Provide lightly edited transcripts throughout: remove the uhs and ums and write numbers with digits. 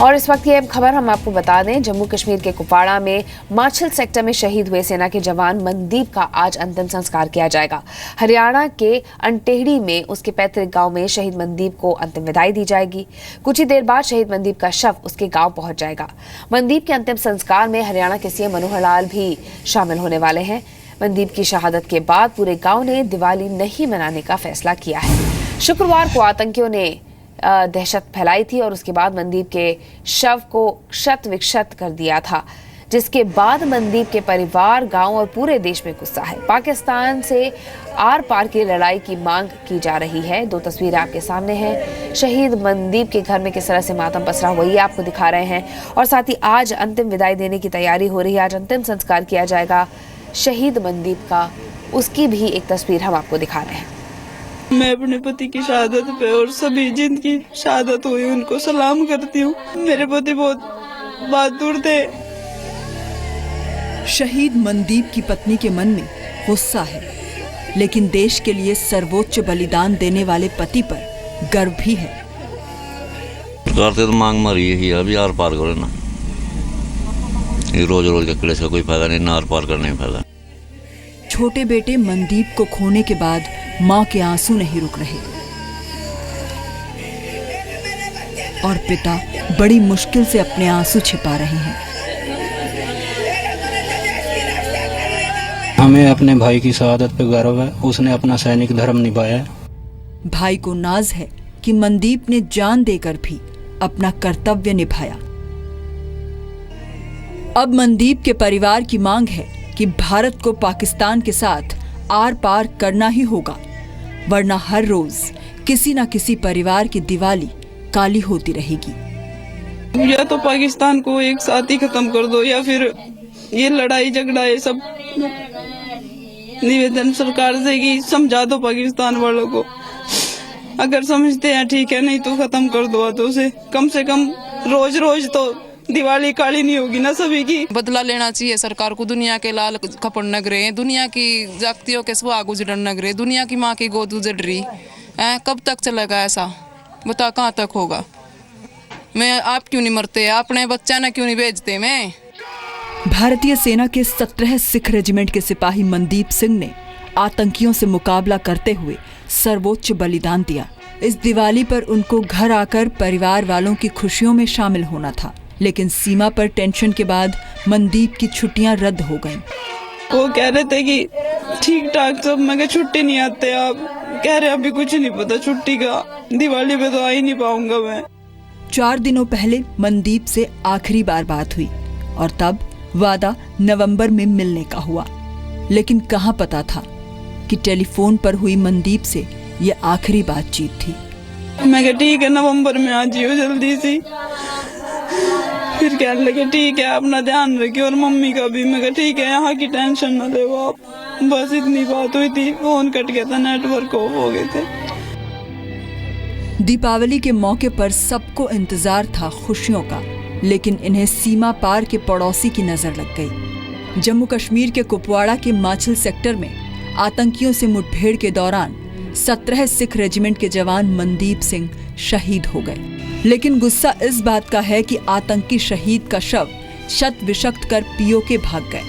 और इस वक्त की अब खबर हम आपको बता दें, जम्मू कश्मीर के कुपवाड़ा में माछिल सेक्टर में शहीद हुए सेना के जवान मनदीप का आज अंतिम संस्कार किया जाएगा। हरियाणा के अंटेहड़ी में उसके पैतृक गांव में शहीद मनदीप को अंतिम विदाई दी जाएगी। कुछ ही देर बाद शहीद मनदीप का शव उसके गांव पहुंच जाएगा। मनदीप के अंतिम संस्कार में हरियाणा के सीएम मनोहर लाल भी शामिल होने वाले हैं। मनदीप की शहादत के बाद पूरे गांव ने दिवाली नहीं मनाने का फैसला किया है। शुक्रवार को आतंकियों ने दहशत फैलाई थी और उसके बाद मनदीप के शव को क्षत विक्षत कर दिया था, जिसके बाद मनदीप के परिवार, गांव और पूरे देश में गुस्सा है। पाकिस्तान से आर पार की लड़ाई की मांग की जा रही है। दो तस्वीरें आपके सामने हैं। शहीद मनदीप के घर में किस तरह से मातम पसरा हुआ, ये आपको दिखा रहे हैं। और साथ ही आज अंतिम विदाई देने की तैयारी हो रही है। आज अंतिम संस्कार किया जाएगा शहीद मनदीप का, उसकी भी एक तस्वीर हम आपको दिखा रहे हैं। मैं अपने पति की शहादत पे और सभी जिनकी शहादत हुई उनको सलाम करती हूँ। मेरे पति बहुत बहादुर थे। शहीद मनदीप की पत्नी के मन में गुस्सा है, लेकिन देश के लिए सर्वोच्च बलिदान देने वाले पति पर गर्व भी है। करते तो मांग मारी ही अभी आर पार करो ना, ये रोज रोज के क्लेश का कोई फायदा नहीं, ना आर पार करने में फायदा। छोटे बेटे मनदीप को खोने के बाद मां के आंसू नहीं रुक रहे और पिता बड़ी मुश्किल से अपने आंसू छिपा रहे हैं। हमें अपने भाई की शहादत पे गर्व है, उसने अपना सैनिक धर्म निभाया है। भाई को नाज है कि मनदीप ने जान देकर भी अपना कर्तव्य निभाया। अब मनदीप के परिवार की मांग है कि भारत को पाकिस्तान के साथ आर पार करना ही होगा, वरना हर रोज किसी न किसी परिवार की दिवाली काली होती रहेगी। या तो पाकिस्तान को एक साथ ही खत्म कर दो, या फिर ये लड़ाई झगड़ा ये सब निवेदन सरकार से कि समझा दो पाकिस्तान वालों को। अगर समझते हैं ठीक है, नहीं तो खत्म कर दो तो से कम रोज रोज तो दिवाली काली नहीं होगी ना सभी की। बदला लेना चाहिए सरकार को। दुनिया के लाल कपड़ नगरे, दुनिया की जागतियों के सुहाग उजड़ नगरे, दुनिया की माँ की गोद उजड़ रही है। कब तक चलेगा ऐसा, बता कहाँ तक होगा। मैं आप क्यों नहीं मरते, अपने बच्चा ने क्यों नहीं भेजते। मैं भारतीय सेना के 17 सिख रेजिमेंट के सिपाही मनदीप सिंह ने आतंकियों से मुकाबला करते हुए सर्वोच्च बलिदान दिया। इस दिवाली पर उनको घर आकर परिवार वालों की खुशियों में शामिल होना था, लेकिन सीमा पर टेंशन के बाद मनदीप की छुट्टियां रद्द हो गईं। वो कह रहे थे कि ठीक ठाक सब, मैं छुट्टी नहीं आते आप। कह रहे अभी कुछ नहीं पता छुट्टी का, दिवाली पे तो आ ही नहीं पाऊंगा मैं। 4 दिनों पहले मनदीप से आखिरी बार बात हुई और तब वादा नवंबर में मिलने का हुआ, लेकिन कहाँ पता था कि टेलीफोन पर हुई मनदीप से ये आखिरी बातचीत थी। मैं कहा ठीक है, नवंबर में आ जियो जल्दी सी। फिर कहने लगे ठीक है, अपना ध्यान रखिए और मम्मी का भी। मैं कहा ठीक है, यहाँ की टेंशन न ले आप। बस इतनी बात हुई थी, फोन कट गया था, नेटवर्क ऑफ हो गए थे। दीपावली के मौके पर सबको इंतजार था खुशियों का, लेकिन इन्हें सीमा पार के पड़ोसी की नजर लग गई। जम्मू कश्मीर के कुपवाड़ा के माछिल सेक्टर में आतंकियों से मुठभेड़ के दौरान 17 सिख रेजिमेंट के जवान मनदीप सिंह शहीद हो गए। लेकिन गुस्सा इस बात का है कि आतंकी शहीद का शव शत विषक्त कर पीओके भाग गए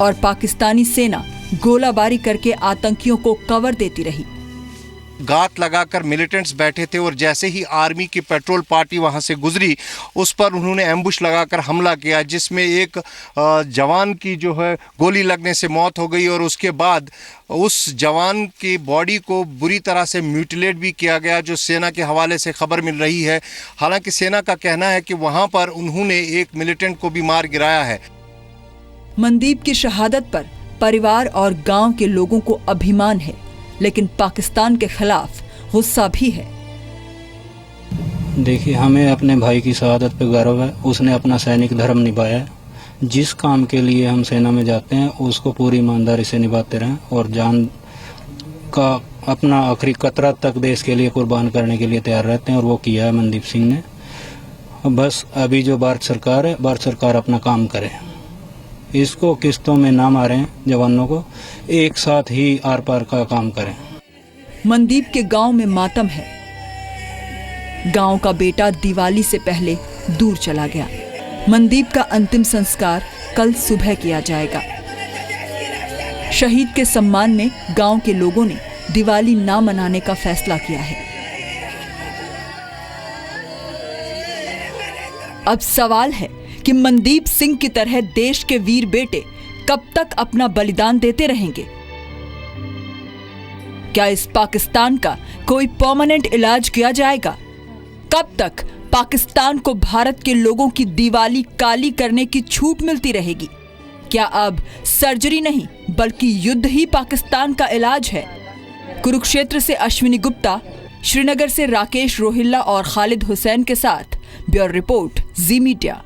और पाकिस्तानी सेना गोलाबारी करके आतंकियों को कवर देती रही। घात लगाकर मिलिटेंट्स बैठे थे और जैसे ही आर्मी की पेट्रोल पार्टी वहां से गुजरी, उस पर उन्होंने एम्बुश लगाकर हमला किया, जिसमें एक जवान की जो है गोली लगने से मौत हो गई और उसके बाद उस जवान की बॉडी को बुरी तरह से म्यूटिलेट भी किया गया, जो सेना के हवाले से खबर मिल रही है। हालांकि सेना का कहना है कि वहां पर उन्होंने एक मिलिटेंट को भी मार गिराया है। मनदीप की शहादत पर परिवार और गांव के लोगों को अभिमान है, लेकिन पाकिस्तान के खिलाफ गुस्सा भी है। देखिए, हमें अपने भाई की शहादत पे गर्व है, उसने अपना सैनिक धर्म निभाया है। जिस काम के लिए हम सेना में जाते हैं उसको पूरी ईमानदारी से निभाते रहें और जान का अपना आखिरी कतरा तक देश के लिए कुर्बान करने के लिए तैयार रहते हैं, और वो किया है मनदीप सिंह ने। बस अभी जो भारत सरकार है, भारत सरकार अपना काम करे, इसको किस्तों में ना मारें, जवानों को एक साथ ही आर पार का काम करें। मनदीप के गांव में मातम है। गांव का बेटा दिवाली से पहले दूर चला गया। मनदीप का अंतिम संस्कार कल सुबह किया जाएगा। शहीद के सम्मान में गांव के लोगों ने दिवाली ना मनाने का फैसला किया है। अब सवाल है कि मनदीप सिंह की तरह देश के वीर बेटे कब तक अपना बलिदान देते रहेंगे? क्या इस पाकिस्तान का कोई परमानेंट इलाज किया जाएगा? कब तक पाकिस्तान को भारत के लोगों की दिवाली काली करने की छूट मिलती रहेगी? क्या अब सर्जरी नहीं बल्कि युद्ध ही पाकिस्तान का इलाज है? कुरुक्षेत्र से अश्विनी गुप्ता, श्रीनगर से राकेश रोहिल्ला और खालिद हुसैन के साथ ब्यूरो रिपोर्ट, जी मीडिया।